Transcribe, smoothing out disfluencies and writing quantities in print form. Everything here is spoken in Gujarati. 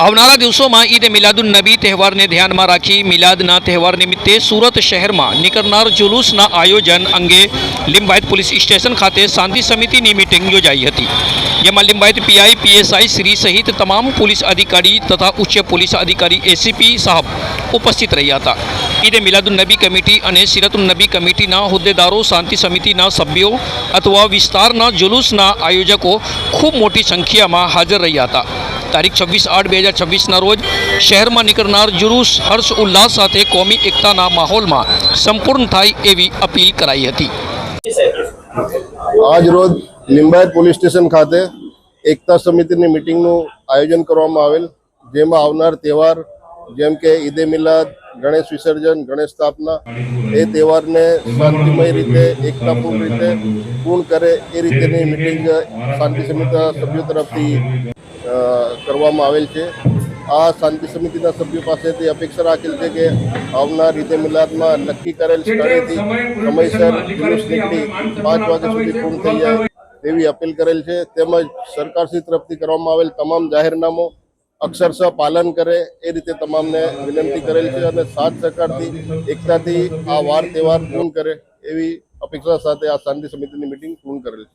આવનારા દિવસોમાં ઈદ મિલાદુન નબી તહેવારને ધ્યાનમાં રાખી મિલાદના તહેવાર નિમિત્તે સુરત શહેરમાં નીકળનાર જુલુસના આયોજન અંગે લિંબાયત પોલીસ સ્ટેશન ખાતે શાંતિ સમિતિની મીટિંગ યોજાઈ હતી, જેમાં લિંબાયત પીઆઈ પીએસઆઈ શ્રી સહિત તમામ પોલીસ અધિકારી તથા ઉચ્ચ પોલીસ અધિકારી એસીપી સાહેબ ઉપસ્થિત રહ્યા હતા। ઈદે મિલાદુન નબી કમિટી અને સિરતુન નબી કમિટીના હોદ્દેદારો, શાંતિ સમિતિના સભ્યો અથવા વિસ્તારના જુલુસના આયોજકો ખૂબ મોટી સંખ્યામાં હાજર રહ્યા હતા। તારીખ 26/8/2026ના રોજ શહેરમાં નીકળનાર જુલુસ હર્ષ ઉલ્લાસ સાથે કોમી એકતાના માહોલમાં સંપૂર્ણ થાય એવી અપીલ કરાઈ હતી। આજ રોજ લિંબાયત પોલીસ સ્ટેશન ખાતે એકતા સમિતિની મીટિંગનું આયોજન કરવામાં આવેલ, જેમાં આવનાર તહેવાર જેમ કે ઈદે મિલાદ, ગણેશ વિસર્જન, ગણેશ સ્થાપના એ તહેવારને શાંતિમય રીતે, એકતાપૂર્ણ રીતે પૂર્ણ કરે એ રીતેની મીટિંગ શાંતિ સમિતિના સભ્યો તરફથી કરવામાં આવેલ છે। આ શાંતિ સમિતિના સભ્યો પાસેથી અપેક્ષા રાખેલ છે કે આવનાર ઈદે મિલાદમાં નક્કી કરેલ સ્થળેથી સમયસર જુલુસ નીકળી 5 વાગ્યા સુધી પૂર્ણ થઈ જાય તેવી અપીલ કરેલ છે। તેમજ સરકારશ્રી તરફથી કરવામાં આવેલ તમામ જાહેરનામું અક્ષરશઃ પાલન કરે એ રીતે તમામને વિનંતી કરેલ છે અને સાથ સહકારથી એકતાથી આ વાર તહેવાર પૂર્ણ કરે એવી અપેક્ષા સાથે આ શાંતિ સમિતિની મીટિંગ પૂર્ણ કરેલ છે।